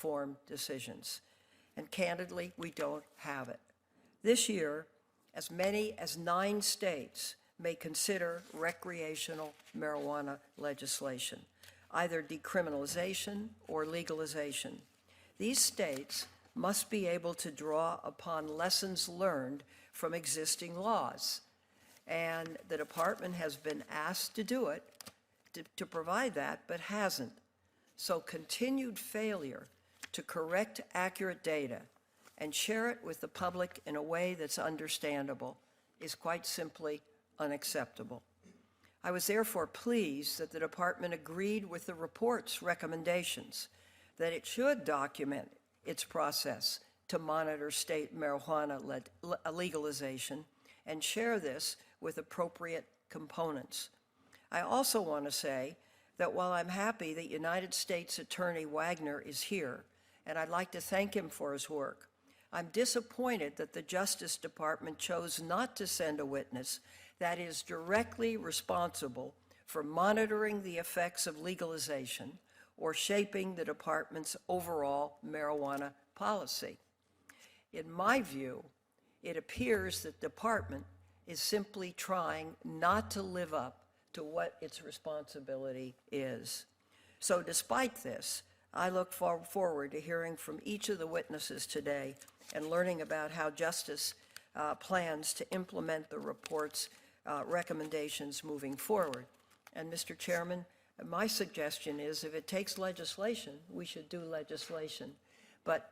informed decisions. And candidly, we don't have it. This year, as many as 9 states may consider recreational marijuana legislation, either decriminalization or legalization. These states must be able to draw upon lessons learned from existing laws. And the department has been asked to do it, to provide that, but hasn't. So continued failure to correct accurate data and share it with the public in a way that's understandable is quite simply unacceptable. I was therefore pleased that the department agreed with the report's recommendations that it should document its process to monitor state marijuana legalization and share this with appropriate components. I also want to say that while I'm happy that United States Attorney Wagner is here, and I'd like to thank him for his work, I'm disappointed that the Justice Department chose not to send a witness that is directly responsible for monitoring the effects of legalization or shaping the department's overall marijuana policy. In my view, it appears that the department is simply trying not to live up to what its responsibility is. So despite this, I look forward to hearing from each of the witnesses today and learning about how Justice plans to implement the report's recommendations moving forward. And Mr. Chairman, my suggestion is if it takes legislation, we should do legislation. But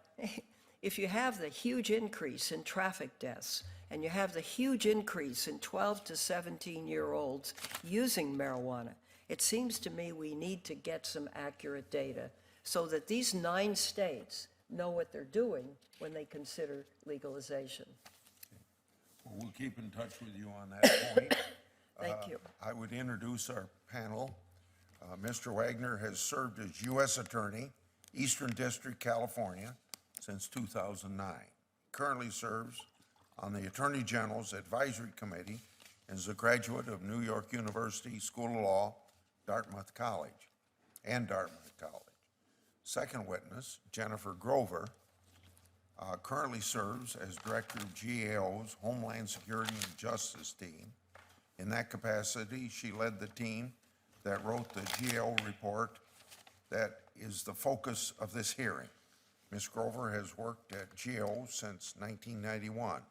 if you have the huge increase in traffic deaths and you have the huge increase in 12 to 17-year-olds using marijuana, it seems to me we need to get some accurate data so that these 9 states know what they're doing when they consider legalization. Well, we'll keep in touch with you on that point. Thank you. I would introduce our panel. Mr. Wagner has served as U.S. Attorney, Eastern District, California, since 2009. Currently serves on the Attorney General's Advisory Committee and is a graduate of New York University School of Law, Dartmouth College. Second witness, Jennifer Grover, currently serves as Director of GAO's Homeland Security and Justice team. In that capacity, she led the team that wrote the GAO report that is the focus of this hearing. Ms. Grover has worked at GAO since 1991.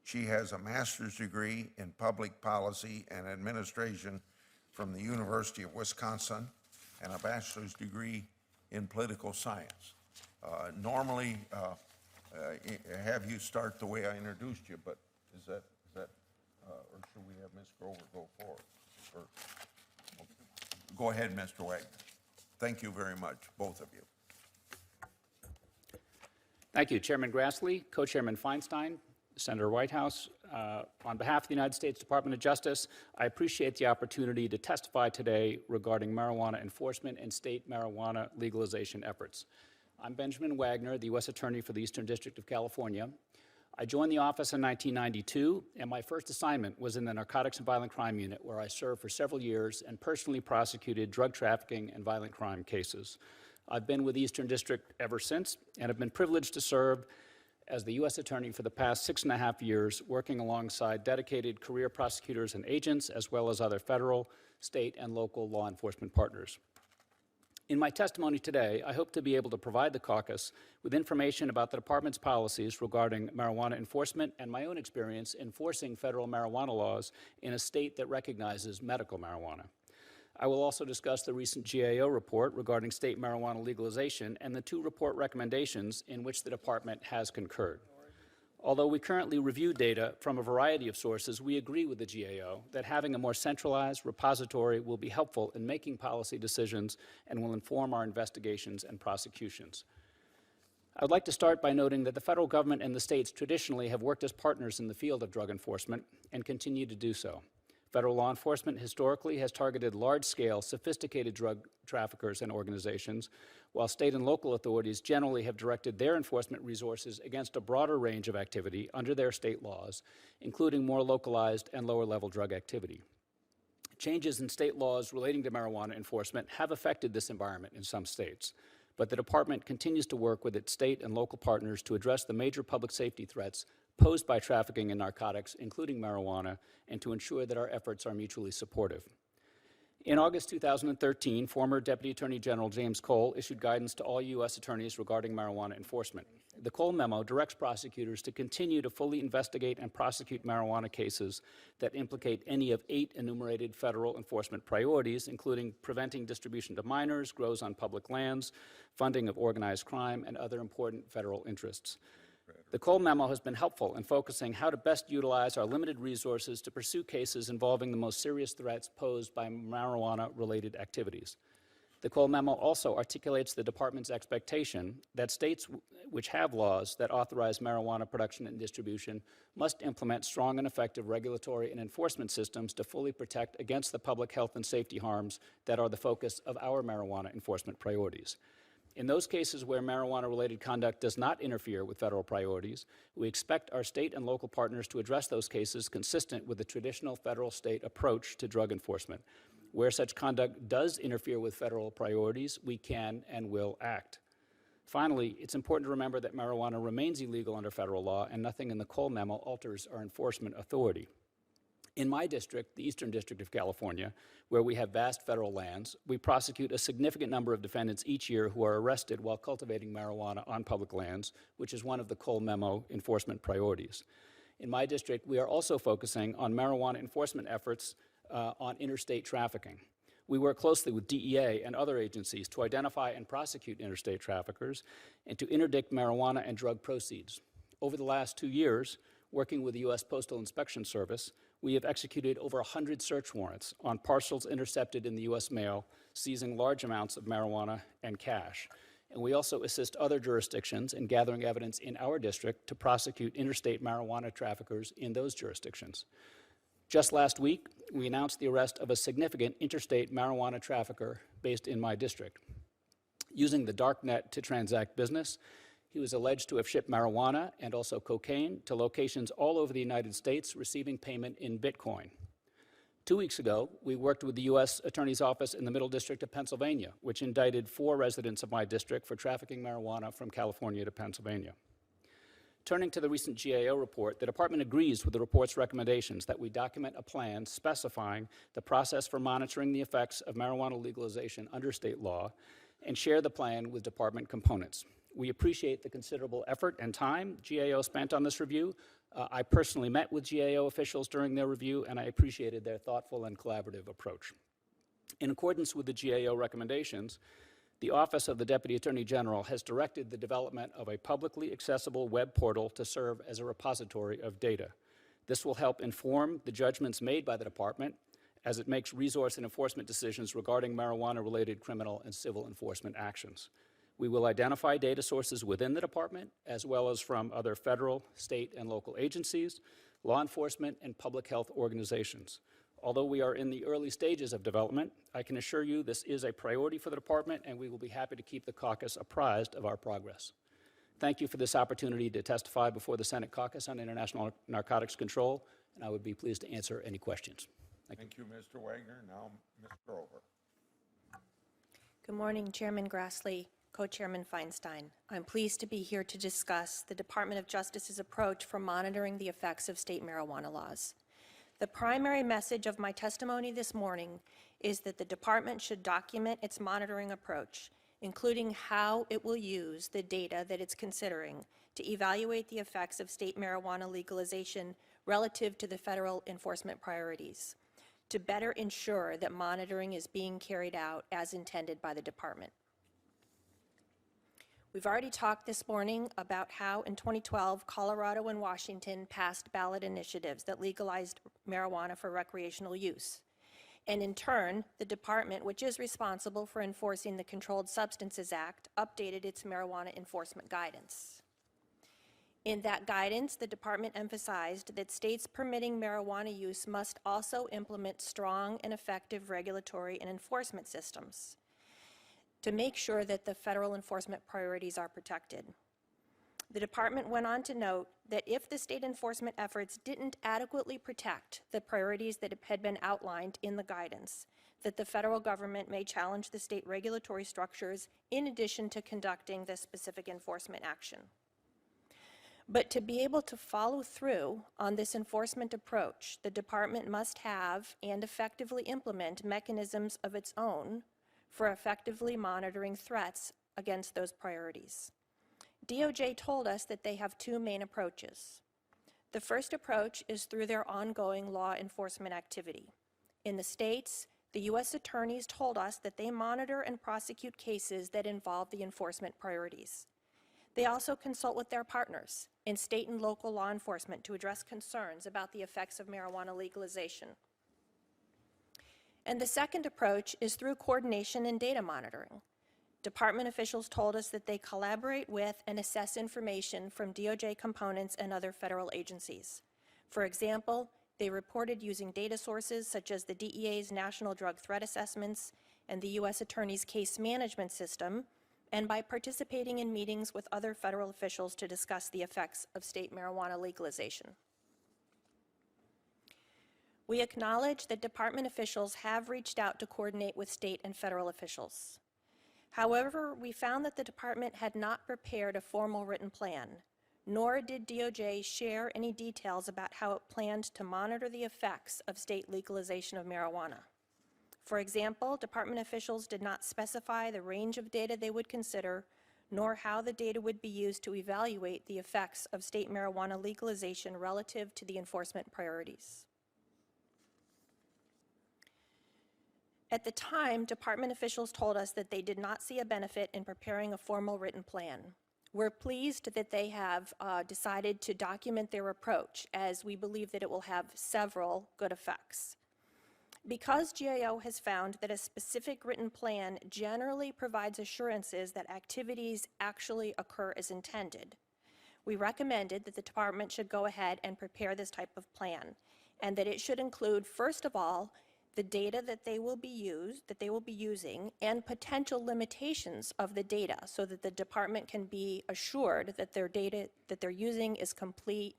She has a master's degree in public policy and administration from the University of Wisconsin and a bachelor's degree in political science. Normally, have you start the way I introduced you, but is that or should we have Ms. Grover go forward? Or, okay. Go ahead, Mr. Wagner. Thank you very much, both of you. Thank you, Chairman Grassley, Co-Chairman Feinstein, Senator Whitehouse. On behalf of the United States Department of Justice, I appreciate the opportunity to testify today regarding marijuana enforcement and state marijuana legalization efforts. I'm Benjamin Wagner, the U.S. Attorney for the Eastern District of California. I joined the office in 1992, and my first assignment was in the Narcotics and Violent Crime Unit, where I served for several years and personally prosecuted drug trafficking and violent crime cases. I've been with the Eastern District ever since, and have been privileged to serve as the U.S. Attorney for the past 6.5 years, working alongside dedicated career prosecutors and agents, as well as other federal, state, and local law enforcement partners. In my testimony today, I hope to be able to provide the caucus with information about the Department's policies regarding marijuana enforcement and my own experience enforcing federal marijuana laws in a state that recognizes medical marijuana. I will also discuss the recent GAO report regarding state marijuana legalization and the 2 report recommendations in which the Department has concurred. Although we currently review data from a variety of sources, we agree with the GAO that having a more centralized repository will be helpful in making policy decisions and will inform our investigations and prosecutions. I would like to start by noting that the federal government and the states traditionally have worked as partners in the field of drug enforcement and continue to do so. Federal law enforcement historically has targeted large-scale, sophisticated drug traffickers and organizations, while state and local authorities generally have directed their enforcement resources against a broader range of activity under their state laws, including more localized and lower-level drug activity. Changes in state laws relating to marijuana enforcement have affected this environment in some states. but the department continues to work with its state and local partners to address the major public safety threats posed by trafficking in narcotics, including marijuana, and to ensure that our efforts are mutually supportive. In August 2013, former Deputy Attorney General James Cole issued guidance to all U.S. attorneys regarding marijuana enforcement. The Cole memo directs prosecutors to continue to fully investigate and prosecute marijuana cases that implicate any of 8 enumerated federal enforcement priorities, including preventing distribution to minors, grows on public lands, funding of organized crime, and other important federal interests. The Cole memo has been helpful in focusing how to best utilize our limited resources to pursue cases involving the most serious threats posed by marijuana-related activities. The Cole memo also articulates the department's expectation that states which have laws that authorize marijuana production and distribution must implement strong and effective regulatory and enforcement systems to fully protect against the public health and safety harms that are the focus of our marijuana enforcement priorities. In those cases where marijuana-related conduct does not interfere with federal priorities, we expect our state and local partners to address those cases consistent with the traditional federal-state approach to drug enforcement. Where such conduct does interfere with federal priorities, we can and will act. Finally, it's important to remember that marijuana remains illegal under federal law, and nothing in the Cole memo alters our enforcement authority. In my district, the Eastern District of California, where we have vast federal lands, we prosecute a significant number of defendants each year who are arrested while cultivating marijuana on public lands, which is one of the Cole memo enforcement priorities. In my district, we are also focusing on marijuana enforcement efforts on interstate trafficking. We work closely with DEA and other agencies to identify and prosecute interstate traffickers and to interdict marijuana and drug proceeds. Over the last 2 years, working with the U.S. Postal Inspection Service, we have executed over 100 search warrants on parcels intercepted in the U.S. mail, seizing large amounts of marijuana and cash. And we also assist other jurisdictions in gathering evidence in our district to prosecute interstate marijuana traffickers in those jurisdictions. Just last week, we announced the arrest of a significant interstate marijuana trafficker based in my district. Using the dark net to transact business, he was alleged to have shipped marijuana and also cocaine to locations all over the United States, receiving payment in Bitcoin. 2 weeks ago, we worked with the U.S. Attorney's Office in the Middle District of Pennsylvania, which indicted 4 residents of my district for trafficking marijuana from California to Pennsylvania. Turning to the recent GAO report, the department agrees with the report's recommendations that we document a plan specifying the process for monitoring the effects of marijuana legalization under state law and share the plan with department components. We appreciate the considerable effort and time GAO spent on this review. I personally met with GAO officials during their review, and I appreciated their thoughtful and collaborative approach. In accordance with the GAO recommendations, the Office of the Deputy Attorney General has directed the development of a publicly accessible web portal to serve as a repository of data. This will help inform the judgments made by the department as it makes resource and enforcement decisions regarding marijuana-related criminal and civil enforcement actions. We will identify data sources within the department, as well as from other federal, state, and local agencies, law enforcement, and public health organizations. Although we are in the early stages of development, I can assure you this is a priority for the department, and we will be happy to keep the caucus apprised of our progress. Thank you for this opportunity to testify before the Senate Caucus on International Narcotics Control, and I would be pleased to answer any questions. Thank you, Mr. Wagner. Now, Ms. Grover. Good morning, Chairman Grassley, Co-Chairman Feinstein. I'm pleased to be here to discuss the Department of Justice's approach for monitoring the effects of state marijuana laws. The primary message of my testimony this morning is that the department should document its monitoring approach, including how it will use the data that it's considering to evaluate the effects of state marijuana legalization relative to the federal enforcement priorities, to better ensure that monitoring is being carried out as intended by the department. We've already talked this morning about how in 2012, Colorado and Washington passed ballot initiatives that legalized marijuana for recreational use. And in turn, the department, which is responsible for enforcing the Controlled Substances Act, updated its marijuana enforcement guidance. In that guidance, the department emphasized that states permitting marijuana use must also implement strong and effective regulatory and enforcement systems to make sure that the federal enforcement priorities are protected. The department went on to note that if the state enforcement efforts didn't adequately protect the priorities that had been outlined in the guidance, that the federal government may challenge the state regulatory structures in addition to conducting this specific enforcement action. But to be able to follow through on this enforcement approach, the department must have and effectively implement mechanisms of its own for effectively monitoring threats against those priorities. DOJ told us that they have two main approaches. The first approach is through their ongoing law enforcement activity. In the states, the U.S. attorneys told us that they monitor and prosecute cases that involve the enforcement priorities. They also consult with their partners in state and local law enforcement to address concerns about the effects of marijuana legalization. And the second approach is through coordination and data monitoring. Department officials told us that they collaborate with and assess information from DOJ components and other federal agencies. For example, they reported using data sources such as the DEA's National Drug Threat Assessments and the U.S. Attorney's Case Management System, and by participating in meetings with other federal officials to discuss the effects of state marijuana legalization. We acknowledge that department officials have reached out to coordinate with state and federal officials. However, we found that the department had not prepared a formal written plan, nor did DOJ share any details about how it planned to monitor the effects of state legalization of marijuana. For example, department officials did not specify the range of data they would consider, nor how the data would be used to evaluate the effects of state marijuana legalization relative to the enforcement priorities. At the time, department officials told us that they did not see a benefit in preparing a formal written plan. We're pleased that they have decided to document their approach, as we believe that it will have several good effects. Because GAO has found that a specific written plan generally provides assurances that activities actually occur as intended, we recommended that the department should go ahead and prepare this type of plan, and that it should include, first of all, the data that they will be using and potential limitations of the data, so that the department can be assured that their data that they're using is complete,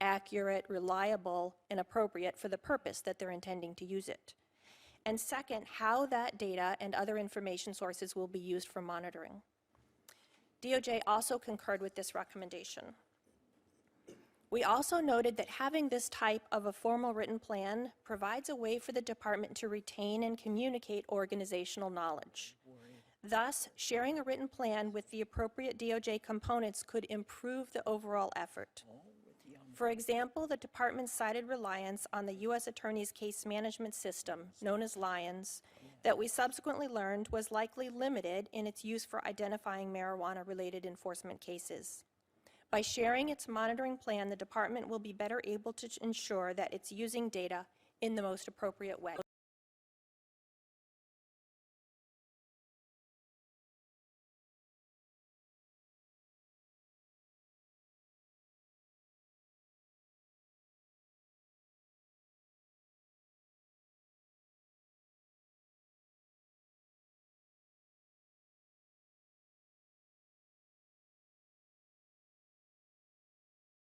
accurate, reliable, and appropriate for the purpose that they're intending to use it. And second, how that data and other information sources will be used for monitoring. DOJ also concurred with this recommendation. We also noted that having this type of a formal written plan provides a way for the department to retain and communicate organizational knowledge. Thus, sharing a written plan with the appropriate DOJ components could improve the overall effort. For example, the department cited reliance on the U.S. Attorney's Case Management System, known as LIONS, that we subsequently learned was likely limited in its use for identifying marijuana-related enforcement cases. By sharing its monitoring plan, the department will be better able to ensure that it's using data in the most appropriate way.